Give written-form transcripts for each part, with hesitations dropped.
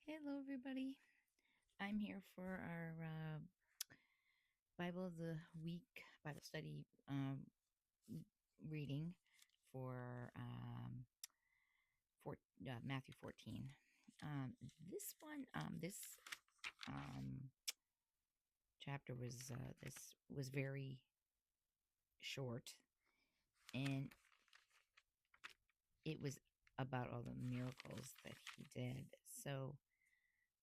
Hello, everybody. I'm here for our Bible of the Week Bible study reading for Matthew 14. This one, this um, chapter was very short, and it was about all the miracles that he did. So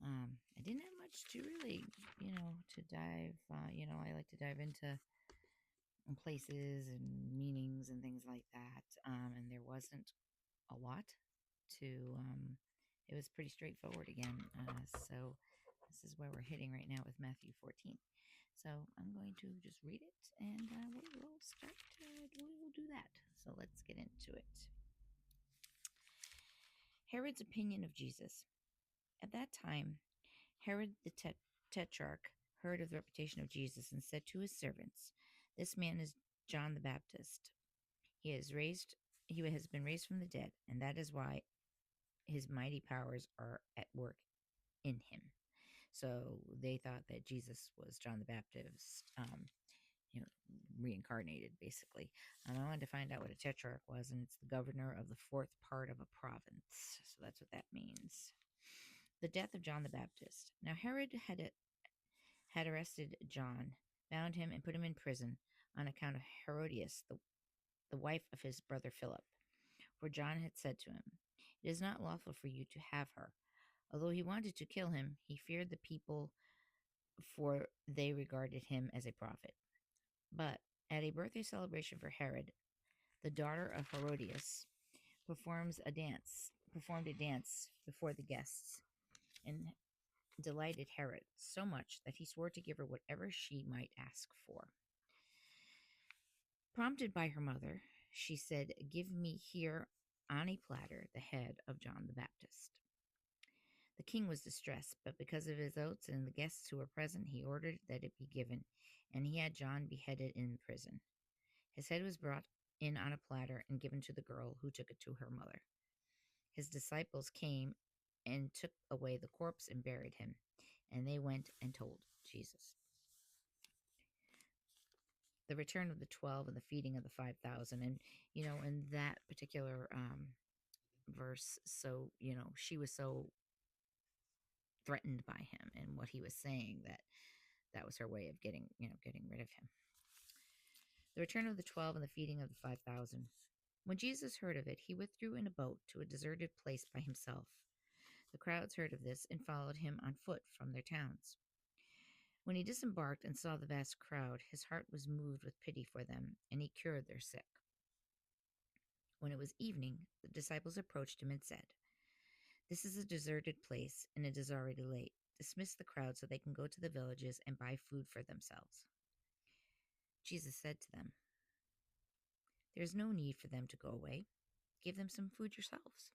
I didn't have much to really, to dive. I like to dive into places and meanings and things like that. And there wasn't a lot to, it was pretty straightforward again. So this is where we're hitting right now with Matthew 14. So I'm going to just read it and we will start, we will do that. So let's get into it. Herod's opinion of Jesus. At that time, Herod the Tetrarch heard of the reputation of Jesus and said to his servants, "This man is John the Baptist. He has been raised from the dead, and that is why his mighty powers are at work in him." So they thought that Jesus was John the Baptist, you know, reincarnated, basically. I wanted to find out what a tetrarch was, and it's the governor of the fourth part of a province. So that's what that means. The death of John the Baptist. Now Herod had arrested John, bound him, and put him in prison on account of Herodias, the wife of his brother Philip. For John had said to him, "It is not lawful for you to have her." Although he wanted to kill him, he feared the people, for they regarded him as a prophet. But at a birthday celebration for Herod, the daughter of Herodias performed a dance before the guests, and delighted Herod so much that he swore to give her whatever she might ask for. Prompted by her mother, she said, "Give me here on a platter the head of John the Baptist." The king was distressed, but because of his oaths and the guests who were present, he ordered that it be given, and he had John beheaded in the prison. His head was brought in on a platter and given to the girl, who took it to her mother. His disciples came and took away the corpse and buried him, and they went and told Jesus. The return of the 12 and the feeding of the 5,000. And, in that particular verse, so, she was so threatened by him and what he was saying that was her way of getting rid of him. The return of the 12 and the feeding of the 5,000. When Jesus heard of it, he withdrew in a boat to a deserted place by himself. The crowds heard of this and followed him on foot from their towns. When he disembarked and saw the vast crowd, his heart was moved with pity for them, and he cured their sick. When it was evening, the disciples approached him and said, "This is a deserted place, and it is already late. Dismiss the crowd so they can go to the villages and buy food for themselves." Jesus said to them, "There is no need for them to go away. Give them some food yourselves."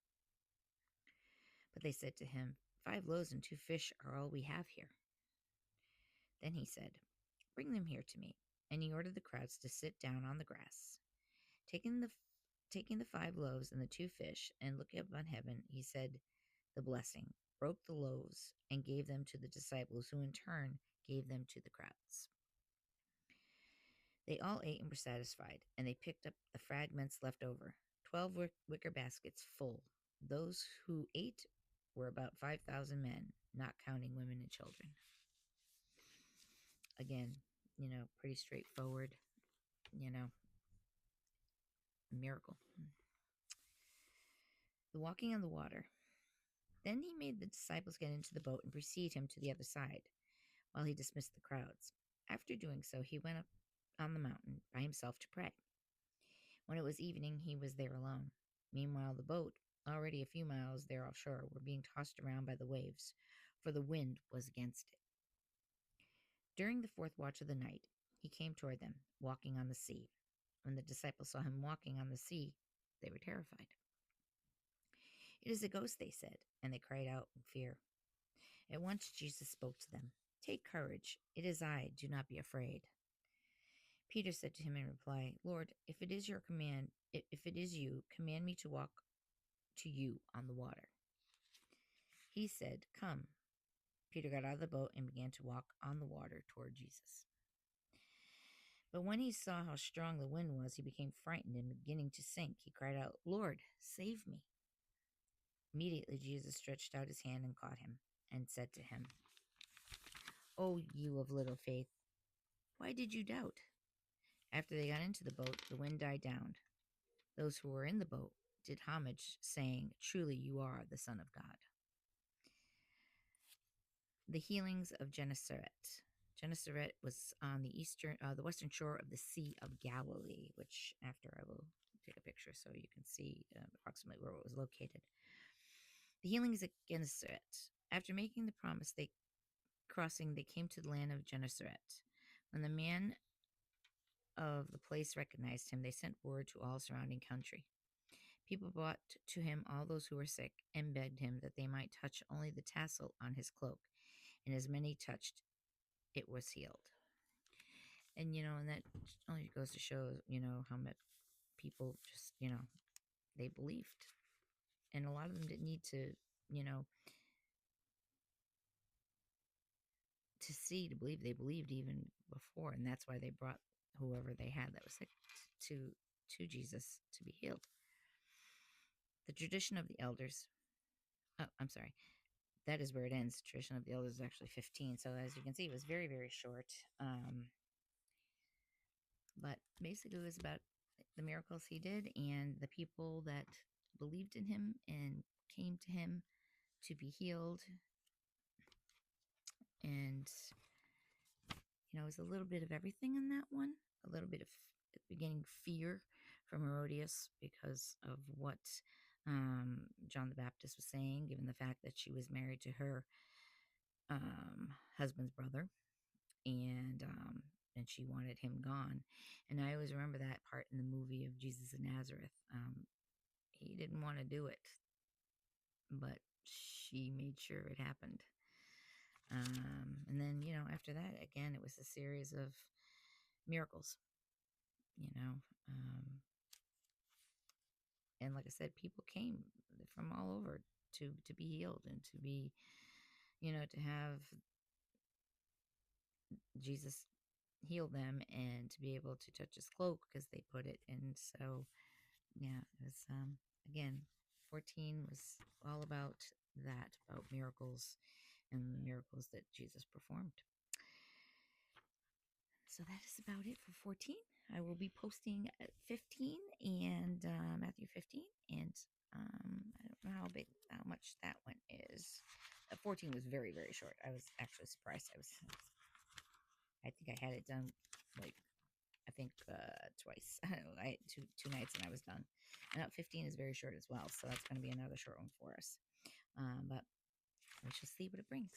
But they said to him, "5 loaves and 2 fish are all we have here." Then he said, "Bring them here to me." And he ordered the crowds to sit down on the grass. Taking the 5 loaves and the 2 fish, and looking up on heaven, he said the blessing, broke the loaves, and gave them to the disciples, who in turn gave them to the crowds. They all ate and were satisfied, and they picked up the fragments left over, 12 wicker baskets full. Those who ate were about 5,000 men, not counting women and children. Again, pretty straightforward, miracle. The walking on the water. Then he made the disciples get into the boat and precede him to the other side, while he dismissed the crowds. After doing so, he went up on the mountain by himself to pray. When it was evening, he was there alone. Meanwhile, the boat, already a few miles there offshore, were being tossed around by the waves, for the wind was against it. During the 4th watch of the night, he came toward them, walking on the sea. When the disciples saw him walking on the sea, they were terrified. "It is a ghost," they said, and they cried out in fear. At once Jesus spoke to them. "Take courage. It is I. Do not be afraid." Peter said to him in reply, "Lord, if it is you, command me to walk to you on the water." He said, "Come." Peter got out of the boat and began to walk on the water toward Jesus. But when he saw how strong the wind was, he became frightened and beginning to sink. He cried out, "Lord, save me." Immediately Jesus stretched out his hand and caught him and said to him, "O you of little faith, why did you doubt?" After they got into the boat, the wind died down. Those who were in the boat did homage, saying, "Truly you are the Son of God." The healings of Gennesaret. Gennesaret was on the western shore of the Sea of Galilee, which after I will take a picture so you can see approximately where it was located. The healings of Gennesaret. After making the promise, they came to the land of Gennesaret. When the man of the place recognized him, they sent word to all surrounding country. People brought to him all those who were sick and begged him that they might touch only the tassel on his cloak. And as many touched, it was healed. And that only goes to show, how much people just, they believed. And a lot of them didn't need to, you know, to believe. They believed even before. And that's why they brought whoever they had that was sick to Jesus to be healed. The tradition of the elders. Oh, I'm sorry. That is where it ends. The tradition of the elders is actually 15. So as you can see, it was very, very short. But basically, it was about the miracles he did and the people that believed in him and came to him to be healed. And, it was a little bit of everything in that one. A little bit of, at the beginning, fear from Herodias because of what John the Baptist was saying, given the fact that she was married to her husband's brother. And she wanted him gone. And I always remember that part in the movie of Jesus of Nazareth. He didn't want to do it, but she made sure it happened. And then, after that, again, it was a series of miracles, you know. And like I said, people came from all over to be healed and to be, to have Jesus heal them and to be able to touch his cloak because they put it in. So, yeah, it was, again, 14 was all about that, about miracles and the miracles that Jesus performed. So that is about it for 14. I will be posting 15 and Matthew 15, and I don't know how much that one is. 14 was very, very short. I was actually surprised. I think I had it done like twice. I two nights and I was done. And 15 is very short as well, so that's going to be another short one for us. But we shall see what it brings.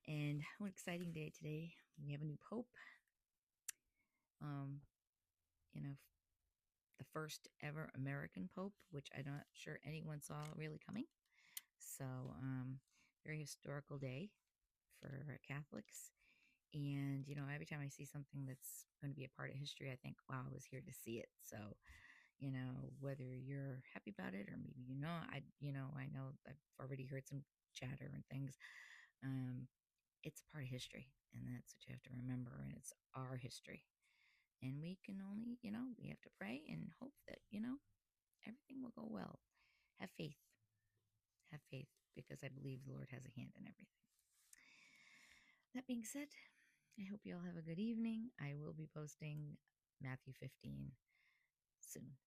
And what an exciting day today. We have a new pope. Um, you know, the first ever American pope, which I'm not sure anyone saw really coming. So, very historical day for Catholics. And, every time I see something that's going to be a part of history, I think, wow, I was here to see it. So, whether you're happy about it or maybe you're not, I know I've already heard some chatter and things. It's a part of history, and that's what you have to remember. And it's our history. And we can only, we have to pray and hope that, everything will go well. Have faith. Have faith because I believe the Lord has a hand in everything. That being said, I hope you all have a good evening. I will be posting Matthew 15 soon.